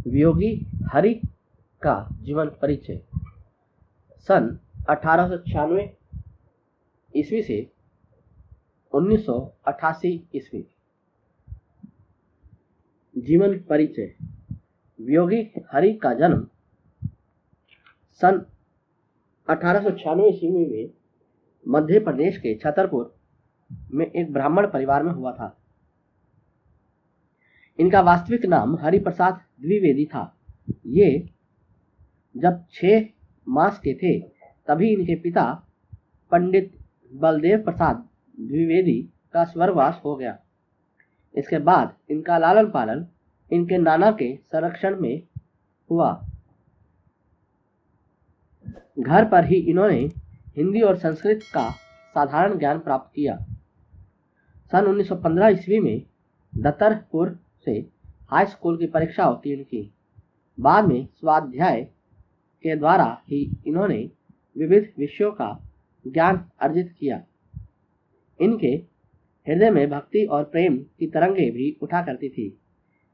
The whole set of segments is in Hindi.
वियोगी हरि का जीवन परिचय। सन 1896 ईस्वी से 1988 ईस्वी। जीवन परिचय। वियोगी हरि का जन्म सन 1896 ईस्वी में मध्य प्रदेश के छतरपुर में एक ब्राह्मण परिवार में हुआ था। इनका वास्तविक नाम हरिप्रसाद द्विवेदी था। ये जब 6 मास के थे तभी इनके पिता पंडित बलदेव प्रसाद द्विवेदी का स्वर्गवास हो गया। इसके बाद इनका लालन पालन इनके नाना के संरक्षण में हुआ। घर पर ही इन्होंने हिंदी और संस्कृत का साधारण ज्ञान प्राप्त किया। सन 1915 ईस्वी में दत्तरपुर से हाई स्कूल की परीक्षा उत्तीर्ण की। बाद में स्वाध्याय के द्वारा ही इन्होंने विविध विषयों का ज्ञान अर्जित किया। इनके हृदय में भक्ति और प्रेम की तरंगें भी उठा करती थी।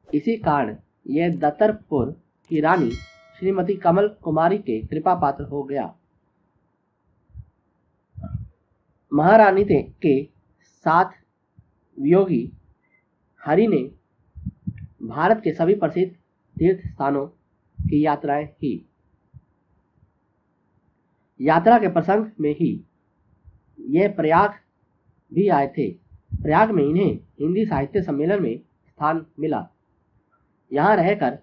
इसी कारण यह दत्तरपुर की रानी श्रीमती कमल कुमारी के कृपा पात्र हो गया। महारानी के साथ वियोगी हरि ने भारत के सभी प्रसिद्ध तीर्थ स्थानों की यात्राएं की। यात्रा के प्रसंग में ही ये प्रयाग भी आए थे। प्रयाग में इन्हें हिंदी साहित्य सम्मेलन में स्थान मिला। यहाँ रहकर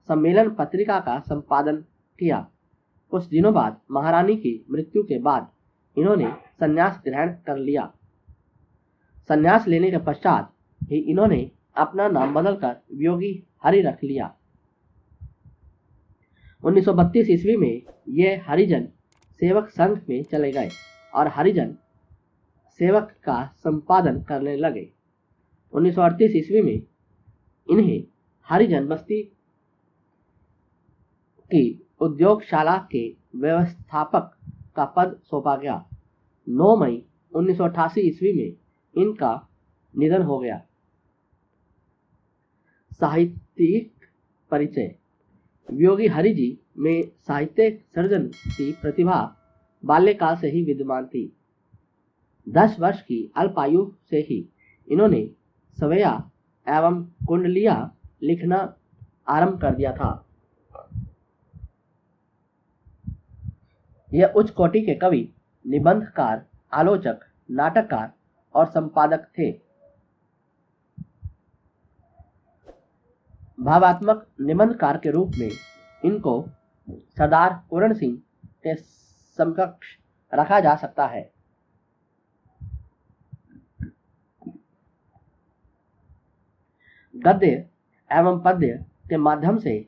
सम्मेलन पत्रिका का संपादन किया। कुछ दिनों बाद महारानी की मृत्यु के बाद इन्होंने संन्यास ग्रहण कर लिया। संन्यास लेने के पश्चात ही इन्होंने अपना नाम बदलकर वियोगी हरि रख लिया। 1932 ईस्वी में ये हरिजन सेवक संघ में चले गए और हरिजन सेवक का संपादन करने लगे। 1938 ईस्वी में इन्हें हरिजन बस्ती की उद्योगशाला के व्यवस्थापक का पद सौंपा गया। 9 मई 1988 ईस्वी में इनका निधन हो गया। साहित्यिक परिचय। वियोगी हरि जी में साहित्य सर्जन की प्रतिभा बाल्यकाल से ही विद्यमान थी। 10 वर्ष की अल्पायु से ही इन्होंने सवैया एवं कुंडलियां लिखना आरंभ कर दिया था। यह उच्च कोटि के कवि, निबंधकार, आलोचक, नाटककार और संपादक थे। भावात्मक निबंधकार के रूप में इनको सरदार पूरण सिंह के समकक्ष रखा जा सकता है। गद्य एवं पद्य के माध्यम से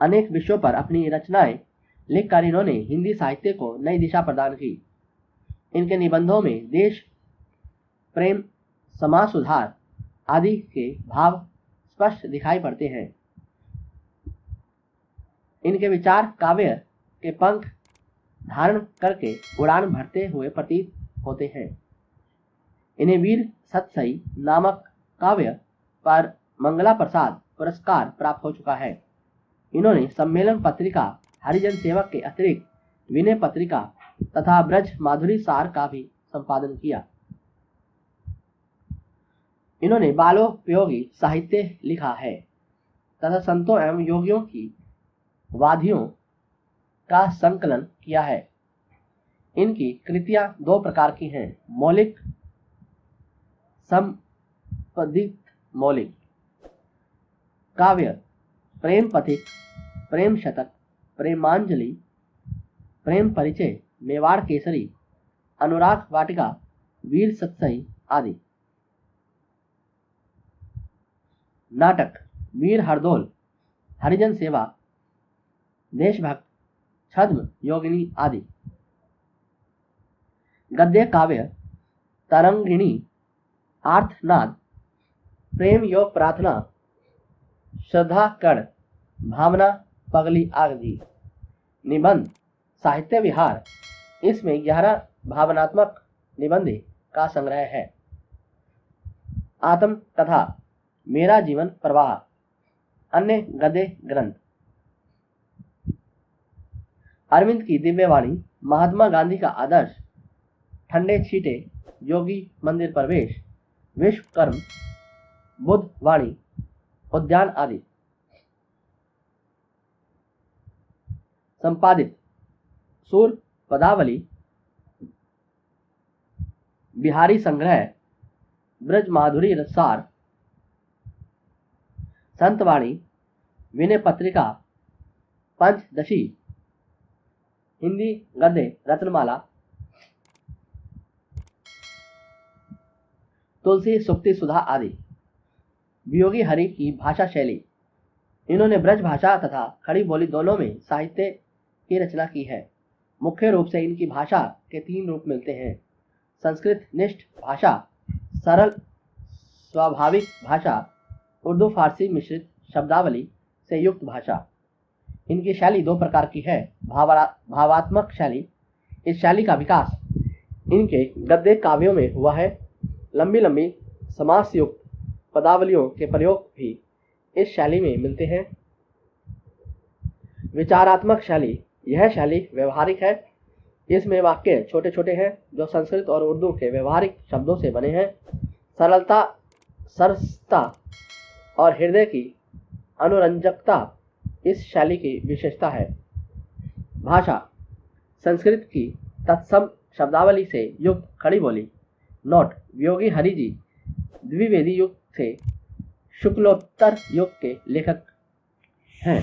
अनेक विषयों पर अपनी रचनाएं लिखकर इन्होंने हिंदी साहित्य को नई दिशा प्रदान की। इनके निबंधों में देश प्रेम, समाज सुधार आदि के भाव स्पष्ट दिखाई पड़ते हैं। इनके विचार काव्य के पंख धारण करके उड़ान भरते हुए प्रतीत होते हैं। इन्हें वीर सतसई नामक काव्य पर मंगला प्रसाद पुरस्कार प्राप्त हो चुका है। इन्होंने सम्मेलन पत्रिका, हरिजन सेवक के अतिरिक्त विनय पत्रिका तथा ब्रज माधुरी सार का भी संपादन किया। इन्होंने बालोपयोगी साहित्य लिखा है तथा संतों एवं योगियों की वादियों का संकलन किया है। इनकी कृतियां 2 प्रकार की हैं, मौलिक, संपदित मौलिक। काव्य प्रेम पथिक, प्रेम शतक, प्रेमांजलि, प्रेम परिचय, मेवाड़ केसरी, अनुराग वाटिका, वीर सतसई आदि। नाटक वीर हरदौल, हरिजन सेवा, देशभक्त, छद्म योगिनी आदि। गद्य काव्य तरंगिणी, आर्तनाद, प्रेम योग प्रार्थना, श्रद्धा कण, भावना पगली आदि। निबंध साहित्य विहार, इसमें 11 भावनात्मक निबंध का संग्रह है। आत्म कथा, मेरा जीवन प्रवाह, अन्य गद्य ग्रंथ। अरविंद की दिव्यवाणी, महात्मा गांधी का आदर्श, ठंडे छींटे, योगी मंदिर प्रवेश, विश्वकर्म, बुद्ध वाणी, उद्यान आदि। संपादित सूर पदावली, बिहारी संग्रह, ब्रज माधुरी रसार, संतवाणी, विनय पत्रिका, पंचदशी, हिंदी गद्य रत्नमाला, तुलसी सुक्ति सुधा आदि। वियोगी हरि की भाषा शैली। इन्होंने ब्रज भाषा तथा खड़ी बोली दोनों में साहित्य की रचना की है। मुख्य रूप से इनकी भाषा के 3 रूप मिलते हैं: संस्कृत निष्ठ भाषा, सरल स्वाभाविक भाषा, उर्दू फारसी मिश्रित शब्दावली से युक्त भाषा। इनकी शैली 2 प्रकार की है: भावात्मक शैली। इस शैली का विकास इनके गद्य काव्यों में हुआ है। लंबी लंबी समास युक्त पदावलियों के प्रयोग भी इस शैली में मिलते हैं। विचारात्मक शैली। यह शैली व्यवहारिक है। इसमें वाक्य छोटे छोटे हैं जो संस्कृत और उर्दू के व्यवहारिक शब्दों से बने हैं। सरलता, सरसता और हृदय की अनुरंजकता इस शैली की विशेषता है। भाषा। संस्कृत की तत्सम शब्दावली से युक्त खड़ी बोली। नोट: वियोगी हरि जी द्विवेदी युग से शुक्लोत्तर युग के लेखक हैं।